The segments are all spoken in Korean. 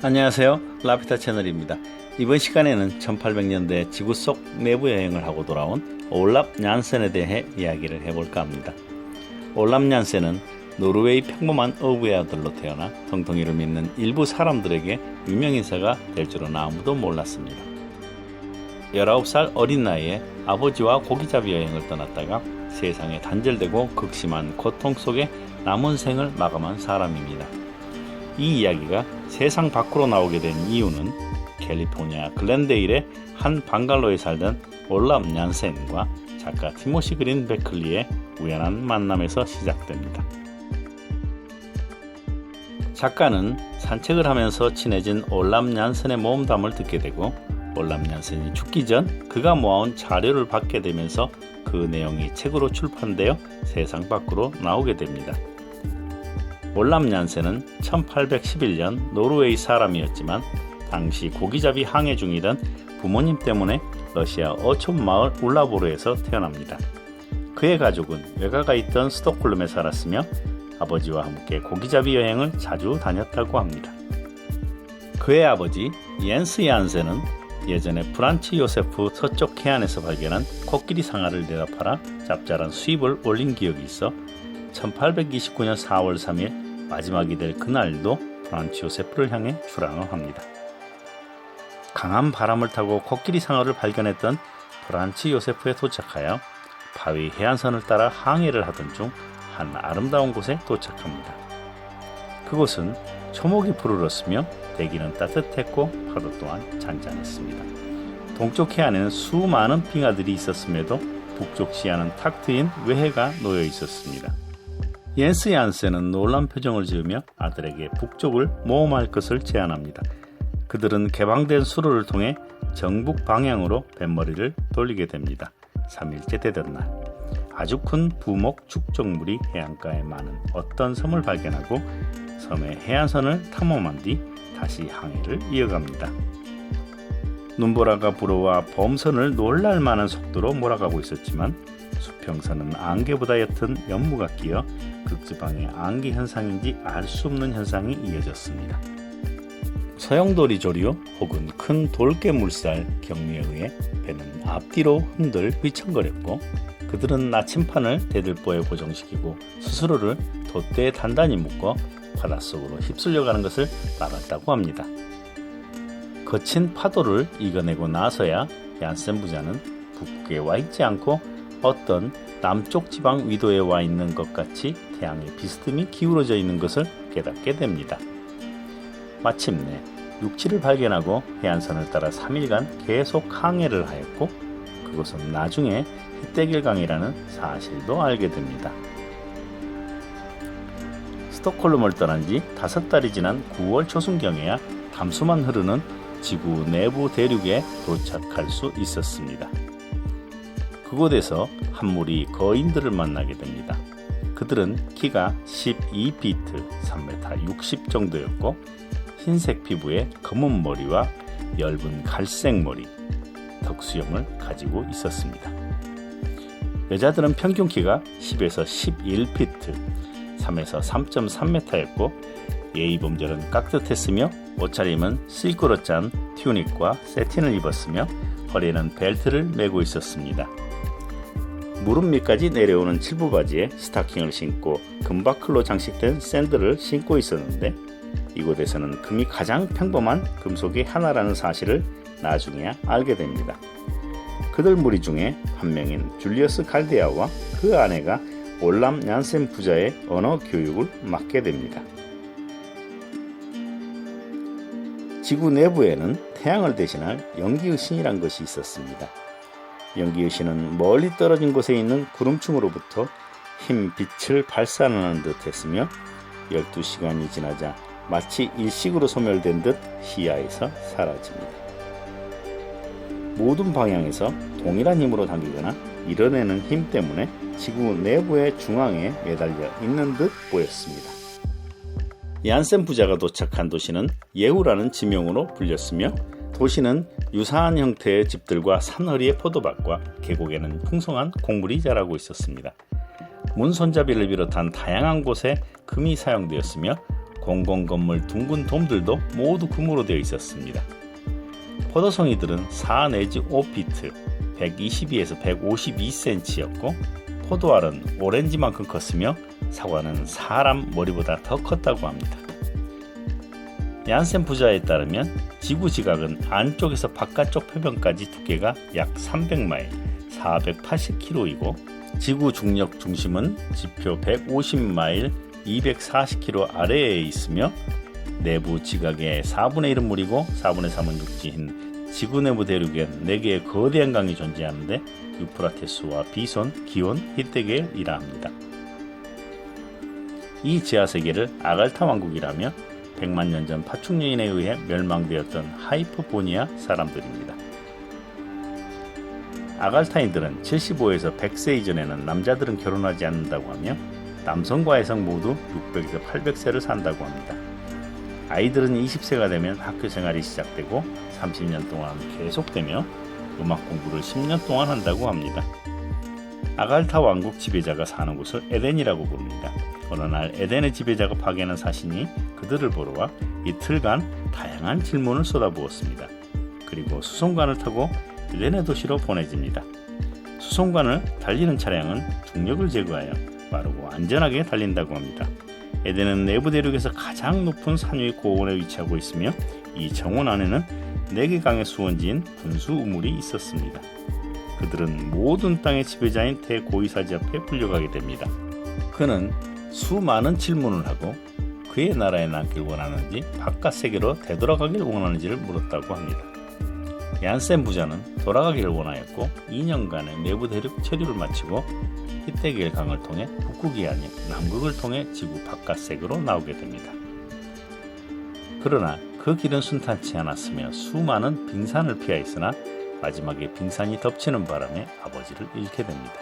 안녕하세요, 라피타 채널입니다. 이번 시간에는 1800년대 지구 속 내부 여행을 하고 돌아온 올랍 얀센에 대해 이야기를 해볼까 합니다. 올랍 얀센은 노르웨이 평범한 어부의 아들로 태어나 통통이를 믿는 일부 사람들에게 유명인사가 될 줄은 아무도 몰랐습니다. 19살 어린 나이에 아버지와 고기잡이 여행을 떠났다가 세상에 단절되고 극심한 고통 속에 남은 생을 마감한 사람입니다. 이 이야기가 세상 밖으로 나오게 된 이유는 캘리포니아 글렌데일의 한 방갈로에 살던 올랍 얀센과 작가 티모시 그린 베클리의 우연한 만남에서 시작됩니다. 작가는 산책을 하면서 친해진 올랍 얀센의 모험담을 듣게 되고 올랍 얀센이 죽기 전 그가 모아온 자료를 받게 되면서 그 내용이 책으로 출판되어 세상 밖으로 나오게 됩니다. 올랍 얀센은 1811년 노르웨이 사람이었지만 당시 고기잡이 항해 중이던 부모님 때문에 러시아 어촌 마을 울라보르에서 태어납니다. 그의 가족은 외가가 있던 스톡홀름에 살았으며 아버지와 함께 고기잡이 여행을 자주 다녔다고 합니다. 그의 아버지 옌스 얀센은 예전에 프란츠 요세프 서쪽 해안에서 발견한 코끼리 상아를 내다 팔아 짭짤한 수입을 올린 기억이 있어 1829년 4월 3일 마지막이 될 그날도 프란츠 요세프를 향해 출항을 합니다. 강한 바람을 타고 코끼리 상어를 발견했던 프란츠 요세프에 도착하여 바위 해안선을 따라 항해를 하던 중 한 아름다운 곳에 도착합니다. 그곳은 초목이 푸르렀으며 대기는 따뜻했고 파도 또한 잔잔했습니다. 동쪽 해안에는 수많은 빙하들이 있었음에도 북쪽 시야는 탁 트인 외해가 놓여 있었습니다. 옌스 얀센은 놀란 표정을 지으며 아들에게 북쪽을 모험할 것을 제안합니다. 그들은 개방된 수로를 통해 정북 방향으로 뱃머리를 돌리게 됩니다. 3일째 되던 날 아주 큰 부목 축적물이 해안가에 많은 어떤 섬을 발견하고 섬의 해안선을 탐험한 뒤 다시 항해를 이어갑니다. 눈보라가 불어와 범선을 놀랄만한 속도로 몰아가고 있었지만 수평선은 안개보다 옅은 연무가 끼어 극지방의 안개 현상인지 알 수 없는 현상이 이어졌습니다. 소용돌이 조류 혹은 큰 돌개물살 경류에 의해 배는 앞뒤로 흔들 휘청거렸고 그들은 나침판을 대들보에 고정시키고 스스로를 돛대에 단단히 묶어 바닷속으로 휩쓸려가는 것을 막았다고 합니다. 거친 파도를 이겨내고 나서야 얀센 부자는 북극에 와 있지 않고 어떤 남쪽 지방 위도에 와 있는 것 같이 태양의 비스듬히 기울어져 있는 것을 깨닫게 됩니다. 마침내 육지를 발견하고 해안선을 따라 3일간 계속 항해를 하였고 그곳은 나중에 히떼길강이라는 사실도 알게 됩니다. 스톡홀름을 떠난 지 5달이 지난 9월 초순경에야 담수만 흐르는 지구 내부 대륙에 도착할 수 있었습니다. 그곳에서 한 무리 거인들을 만나게 됩니다. 그들은 키가 12피트 3m 60 정도였고 흰색 피부에 검은 머리와 엷은 갈색 머리, 덕수염을 가지고 있었습니다. 여자들은 평균 키가 10에서 11피트 3에서 3.3m였고 예의범절은 깍듯했으며 옷차림은 실크로 짠 튜닉과 세틴을 입었으며 허리에는 벨트를 메고 있었습니다. 무릎 밑까지 내려오는 칠부 바지에 스타킹을 신고 금바클로 장식된 샌들을 신고 있었는데 이곳에서는 금이 가장 평범한 금속의 하나라는 사실을 나중에야 알게 됩니다. 그들 무리 중에 한 명인 줄리어스 갈데아와 그 아내가 올랍 얀센 부자의 언어 교육을 맡게 됩니다. 지구 내부에는 태양을 대신할 연기의 신이란 것이 있었습니다. 연기의 신은 멀리 떨어진 곳에 있는 구름층으로부터 흰 빛을 발산하는 듯 했으며 12시간이 지나자 마치 일식으로 소멸된 듯 시야에서 사라집니다. 모든 방향에서 동일한 힘으로 당기거나 밀어내는 힘 때문에 지구 내부의 중앙에 매달려 있는 듯 보였습니다. 얀센 부자가 도착한 도시는 예우라는 지명으로 불렸으며 도시는 유사한 형태의 집들과 산허리의 포도밭과 계곡에는 풍성한 곡물이 자라고 있었습니다. 문손잡이를 비롯한 다양한 곳에 금이 사용되었으며 공공건물 둥근 돔들도 모두 금으로 되어 있었습니다. 포도송이들은 4 내지 5피트, 122에서 152cm였고 포도알은 오렌지만큼 컸으며 사과는 사람 머리보다 더 컸다고 합니다. 얀센 부자에 따르면 지구 지각은 안쪽에서 바깥쪽 표면까지 두께가 약 300마일, 480km이고 지구 중력 중심은 지표 150마일, 240km 아래에 있으며 내부 지각의 4분의 1은 물이고 4분의 3은 육지인 지구 내부 대륙엔 4개의 거대한 강이 존재하는데 유프라테스와 비손, 기온, 히데겔이라 합니다. 이 지하세계를 아갈타 왕국이라며 100만 년 전 파충류인에 의해 멸망되었던 하이퍼보니아 사람들입니다. 아갈타인들은 75에서 100세 이전에는 남자들은 결혼하지 않는다고 하며 남성과 여성 모두 600에서 800세를 산다고 합니다. 아이들은 20세가 되면 학교 생활이 시작되고 30년 동안 계속되며 음악 공부를 10년 동안 한다고 합니다. 아갈타 왕국 지배자가 사는 곳을 에덴이라고 부릅니다. 어느 날 에덴의 지배자가 파견한 사신이 그들을 보러 와 이틀간 다양한 질문을 쏟아부었습니다. 그리고 수송관을 타고 에덴의 도시로 보내집니다. 수송관을 달리는 차량은 중력을 제거하여 빠르고 안전하게 달린다고 합니다. 에덴은 내부 대륙에서 가장 높은 산 위 고원에 위치하고 있으며 이 정원 안에는 4개 강의 수원지인 분수 우물이 있었습니다. 그들은 모든 땅의 지배자인 대고이사지 앞에 불려가게 됩니다. 그는 수많은 질문을 하고 그의 나라에 남길 원하는지 바깥 세계로 되돌아가길 원하는지를 물었다고 합니다. 얀센 부자는 돌아가기를 원하였고 2년간의 내부 대륙 체류를 마치고 히데겔 강을 통해 북극이 아닌 남극을 통해 지구 바깥 세계로 나오게 됩니다. 그러나 그 길은 순탄치 않았으며 수많은 빙산을 피하였으나 마지막에 빙산이 덮치는 바람에 아버지를 잃게 됩니다.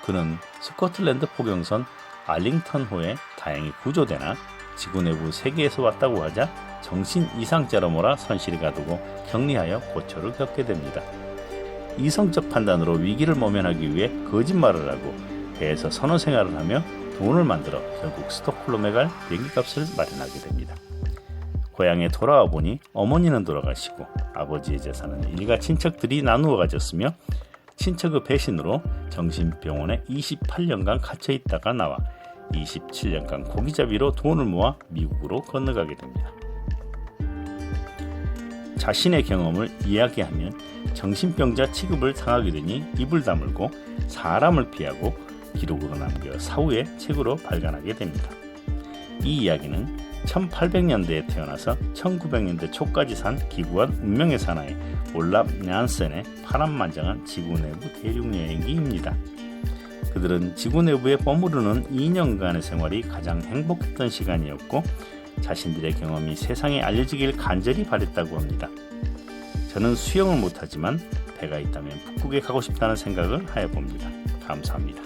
그는 스코틀랜드 포경선 알링턴호에 다행히 구조되나 지구 내부 세계에서 왔다고 하자 정신 이상자로 몰아 선실이 가두고 격리하여 고초를 겪게 됩니다. 이성적 판단으로 위기를 모면하기 위해 거짓말을 하고 배에서 선호 생활을 하며 돈을 만들어 결국 스톡홀름에 갈 비행기값을 마련하게 됩니다. 고향에 돌아와 보니 어머니는 돌아가시고 아버지의 재산은 일가 친척들이 나누어 가졌으며 친척의 배신으로 정신병원에 28년간 갇혀있다가 나와 27년간 고기잡이로 돈을 모아 미국으로 건너가게 됩니다. 자신의 경험을 이야기하면 정신병자 취급을 당하게 되니 입을 다물고 사람을 피하고 기록으로 남겨 사후에 책으로 발간하게 됩니다. 이 이야기는 1800년대에 태어나서 1900년대 초까지 산 기구한 운명의 사나이 올랍 얀센의 파란만장한 지구 내부 대륙 여행기입니다. 그들은 지구 내부에 머무르는 2년간의 생활이 가장 행복했던 시간이었고 자신들의 경험이 세상에 알려지길 간절히 바랬다고 합니다. 저는 수영을 못하지만 배가 있다면 북극에 가고 싶다는 생각을 하여 봅니다. 감사합니다.